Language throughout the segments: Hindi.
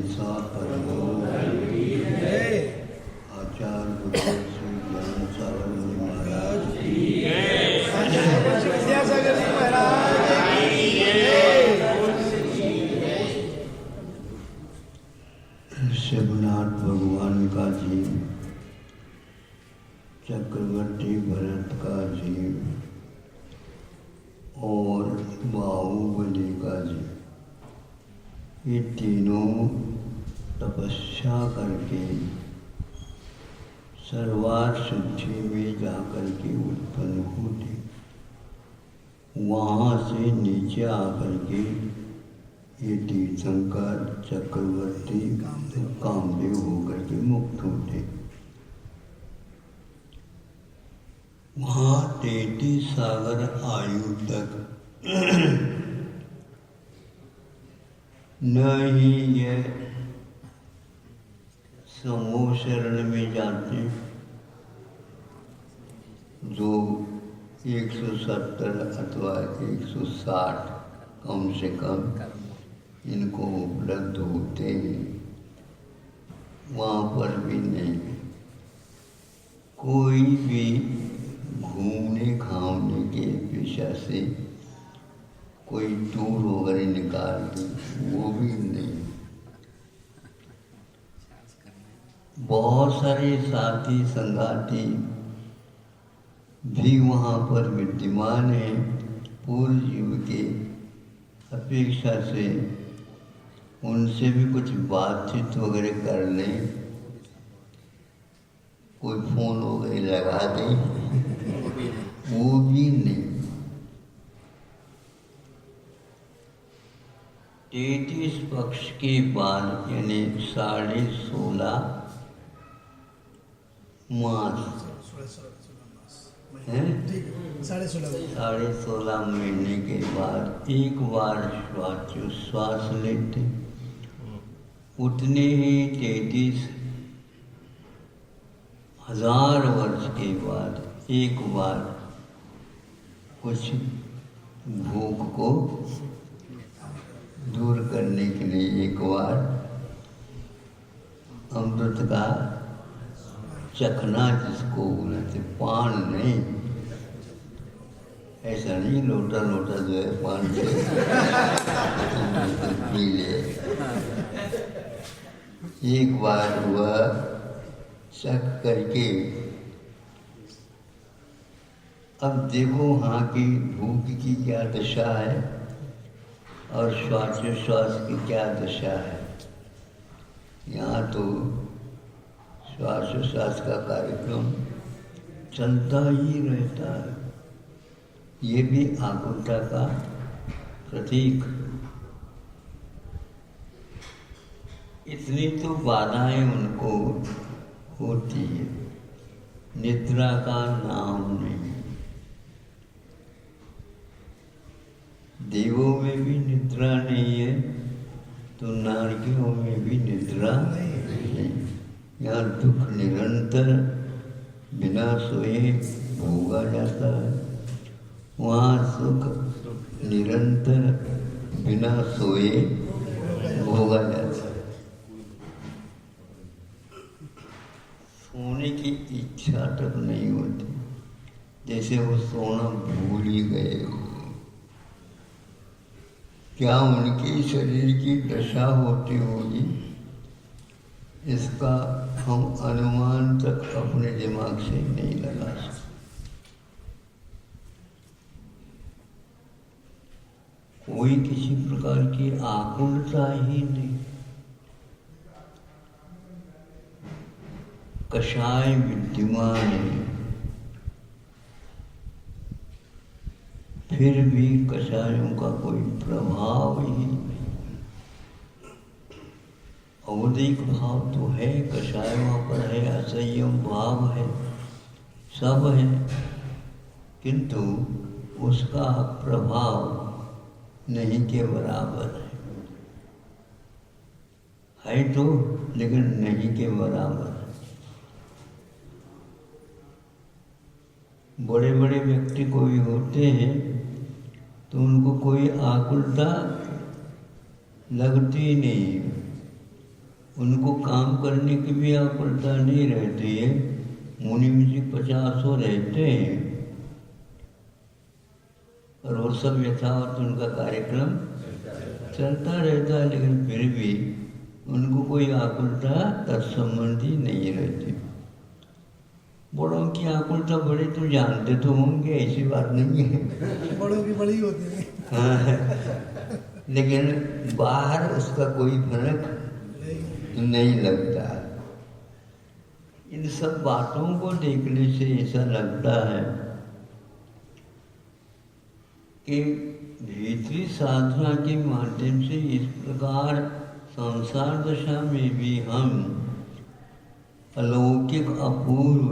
अहिंसा परमो आचार्य गुरुदेव श्री ज्ञान सागर जी महाराज विद्यासागर जी महाराज शिवनाथ भगवान का जीव, चक्रवर्ती भरत का जीव और बाहुबली का जीव, ये तीनों तपस्या करके सर्वार सिद्धि में जाकर के उत्पन्न होते, वहाँ से नीचे आकर के ये तीर्थंकर चक्रवर्ती कामदेव होकर के मुक्त होते। वहाँ 33 सागर आयु तक न ही ये समूह शरण में जाते जो 170 अथवा 160 कम से कम इनको उपलब्ध होते हैं, वहाँ पर भी नहीं। कोई भी घूमने खाने के पेशा से कोई टूर वगैरह निकाल दे, वो भी नहीं। बहुत सारे साथी संगाती भी वहाँ पर विद्यमान हैं, पूर्व जीव के अपेक्षा से उनसे भी कुछ बातचीत वगैरह कर लें, कोई फोन वगैरह लगा दें, वो भी नहीं। 33 पक्ष के बाद यानी 16.5 मास है, 16.5 महीने के बाद एक बार श्वास लेते, उतने ही 33,000 वर्ष के बाद एक बार कुछ भूख को दूर करने के लिए एक बार अमृत का चखना, जिसको बोलते पान नहीं, ऐसा नहीं लोटा लोटा जो है पान से पी ले, एक बार वह चख करके। अब देखो वहाँ की भूख की क्या दशा है और श्वासोश्वास की क्या दशा है। यहाँ तो श्वासोश्वास का कार्यक्रम चलता ही रहता है, ये भी आकुलता का प्रतीक। इतनी तो बाधाएं उनको होती है, निद्रा का नाम नहीं। देवों में भी निद्रा नहीं है तो नारकियों में भी निद्रा नहीं। यहाँ दुख निरंतर बिना सोए भोगा जाता है, वहाँ सुख निरंतर बिना सोए भोगा जाता है। सोने की इच्छा तक नहीं होती, जैसे वो सोना भूल ही गए हो। क्या उनके शरीर की दशा होती होगी, इसका हम अनुमान तक अपने दिमाग से नहीं लगा सकते। कोई किसी प्रकार की आकुलता ही नहीं। कषाय विद्यमान है, फिर भी कषायों का कोई प्रभाव ही नहीं। औदिक भाव तो है, कषायों पर है, असंयम भाव है, सब है, किंतु उसका प्रभाव नहीं के बराबर है तो, लेकिन नहीं के बराबर है। बड़े बड़े व्यक्ति कोई होते हैं तो उनको कोई आकुलता लगती नहीं, उनको काम करने की भी आकुलता नहीं रहती है। मुनि जी 50 रहते हैं और वो सब यथावत उनका कार्यक्रम चलता रहता है, लेकिन फिर भी उनको कोई आकुलता तत्संबंधी नहीं रहती। बड़ों की आकुलता बड़े तो जानते तो होंगे, ऐसी बात नहीं है, बड़ों की बड़ी होती है। हाँ, लेकिन बाहर उसका कोई फर्क नहीं लगता। इन सब बातों को देखने से ऐसा लगता है कि भीतरी साधना के माध्यम से इस प्रकार संसार दशा में भी हम अलौकिक अपूर्व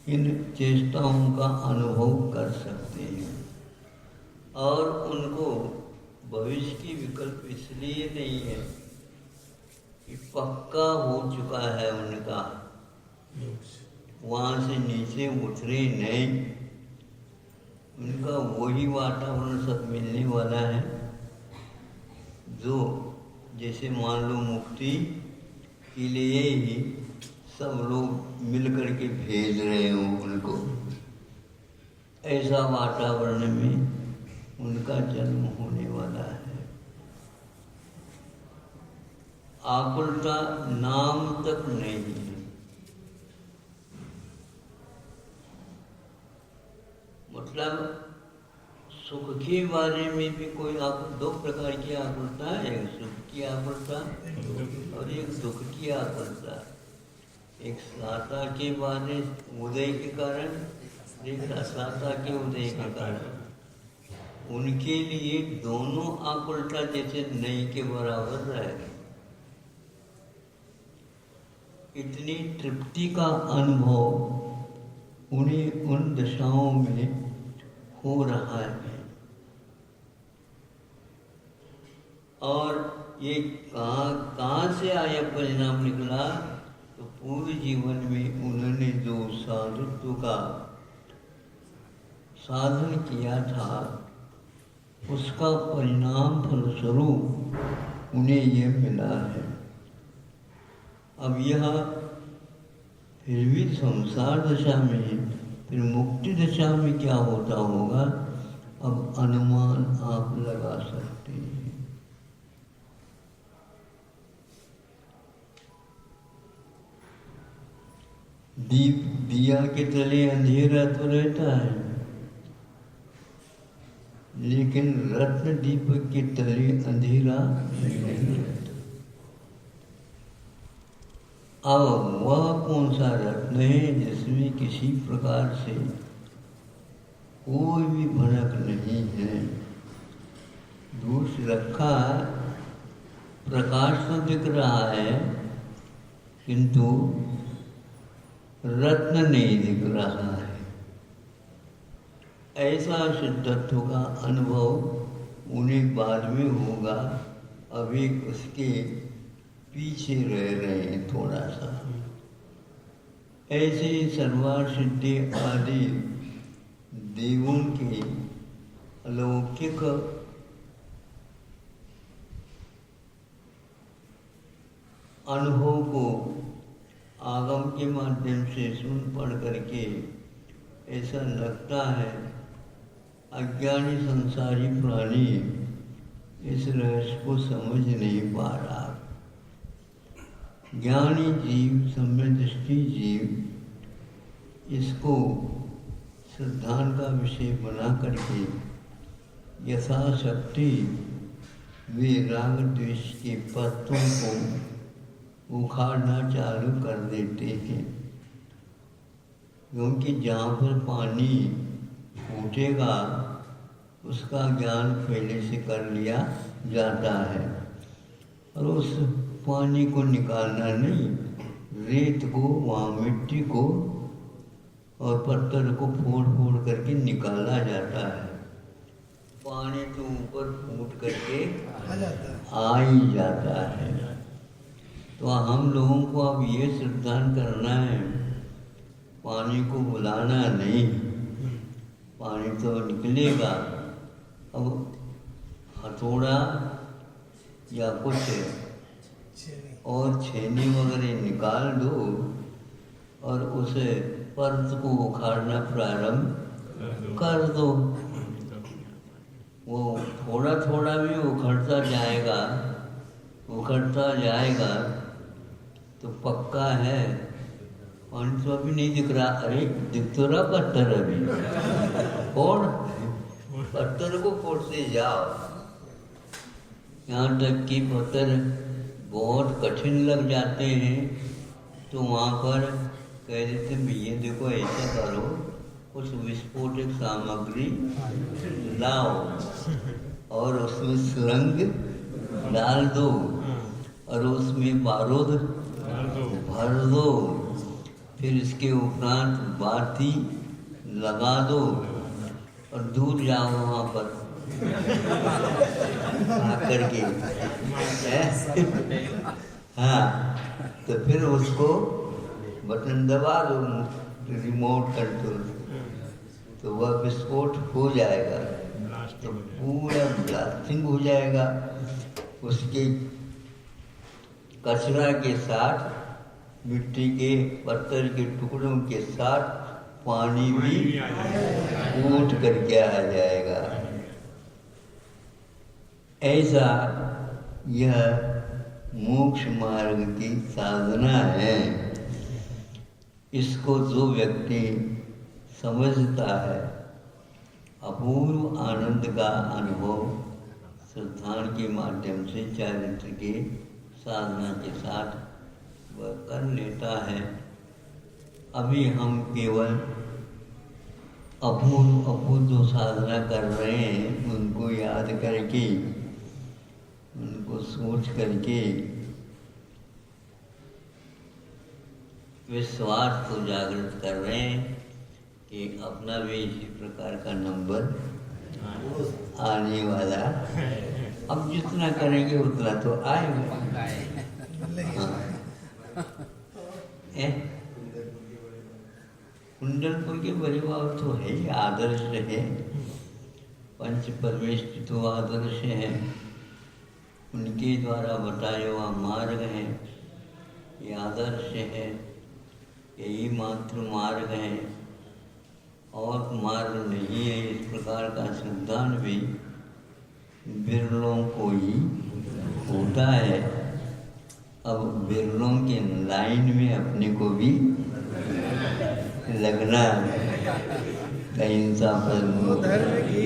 इन चेष्टाओं का अनुभव कर सकते हैं। और उनको भविष्य की विकल्प इसलिए नहीं है कि पक्का हो चुका है उनका, वहाँ से नीचे उतरे नहीं, उनका वही वातावरण सब मिलने वाला है जो जैसे मान लो मुक्ति के लिए ही सब लोग मिल करके भेज रहे हो उनको, ऐसा वातावरण में उनका जन्म होने वाला है। आकुलता नाम तक नहीं है। मतलब सुख के बारे में भी कोई दो प्रकार की आकुलता है, एक सुख की आकुलता और एक दुख की आकुलता। एक साता के बारे उदय के कारण, एक असाता के उदय के कारण। उनके लिए दोनों आकुलता जैसे नई के बराबर रहेगी। इतनी तृप्ति का अनुभव उन्हें उन दशाओं में हो रहा है। और ये कहाँ से आया परिणाम निकला, तो पूरे जीवन में उन्होंने जो साधुत्व का साधन किया था उसका परिणाम फलस्वरूप उन्हें ये मिला है। अब यह फिर भी संसार दशा में, फिर मुक्ति दशा में क्या होता होगा, अब अनुमान आप लगा सकते हैं। दीप दिया के तले अंधेरा तो रहता है, लेकिन रत्न दीपक के तले अंधेरा नहीं रहता। अब वह कौन सा रत्न है जिसमें किसी प्रकार से कोई भी भनक नहीं है। दूर से रखा प्रकाश तो दिख रहा है, किंतु रत्न नहीं दिख रहा है। ऐसा सिद्धत्व का अनुभव उन्हें बाद में होगा, अभी उसके पीछे रह रहे हैं थोड़ा सा। ऐसे सर्वार सिद्धि आदि देवों के अलौकिक अनुभव को आगम के माध्यम से सुन पढ़ करके ऐसा लगता है अज्ञानी संसारी प्राणी इस रहस्य को समझ नहीं पा रहा। ज्ञानी जीव, सम्यक दृष्टि जीव इसको श्रद्धान का विषय बना करके यथाशक्ति वे राग द्वेष के पत्तों को उखाड़ना चालू कर देते हैं। क्योंकि जहाँ पर पानी फूटेगा उसका ज्ञान पहले से कर लिया जाता है, और उस पानी को निकालना नहीं, रेत को, वहाँ मिट्टी को और पत्थर को फोड़ फोड़ करके निकाला जाता है। पानी तो ऊपर फूट करके आ ही जाता है। तो हम लोगों को अब ये सिद्धांत करना है, पानी को बुलाना नहीं, पानी तो निकलेगा। अब हथौड़ा या कुछ और छेनी वगैरह निकाल दो और उसे पर्द को उखाड़ना प्रारंभ कर दो। वो थोड़ा थोड़ा भी उखड़ता जाएगा तो पक्का है। पानी तो अभी नहीं दिख रहा, अरे दिख तो रहा पत्थर अभी, फोड़ पत्थर को फोड़ते जाओ, यहाँ तक कि पत्थर बहुत कठिन लग जाते हैं तो वहाँ पर कह देते भैया देखो ऐसा करो, कुछ विस्फोटक सामग्री लाओ और उसमें सुरंग डाल दो और उसमें बारूद भर दो, फिर इसके उपरांत बाती लगा दो और दूर जाओ वहाँ पर आकर के हाँ, तो फिर उसको बटन दबा दो रिमोट कंट्रोल, तो वह विस्फोट हो जाएगा, तो पूरा ब्लास्टिंग हो जाएगा। उसके कचरा के साथ, मिट्टी के पत्थर के टुकड़ों के साथ पानी भी उठ करके आ जाएगा। ऐसा यह मोक्ष मार्ग की साधना है। इसको जो व्यक्ति समझता है, अपूर्व आनंद का अनुभव श्रद्धान के माध्यम से चारित्र के साधना के साथ वह कर लेता है। अभी हम केवल अपूर्व जो साधना कर रहे हैं उनको याद करके, उनको सोच करके विश्वास को जागृत कर रहे हैं कि अपना भी इसी प्रकार का नंबर आने वाला। अब जितना करेंगे उतना तो आएगा। कुंडलपुर के परिवार तो है ही, आदर्श है, पंच परमेश तो आदर्श है, उनके द्वारा बताया हुआ मार्ग है, ये आदर्श है, यही मात्र मार्ग है और मार्ग नहीं है। इस प्रकार का सिद्धांत भी बिरलों को ही होता है। अब बिरलों के लाइन में अपने को भी लगना अहिंसा पर धर्म की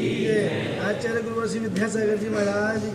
आचार्य गुरु श्री विद्यासागर जी महाराज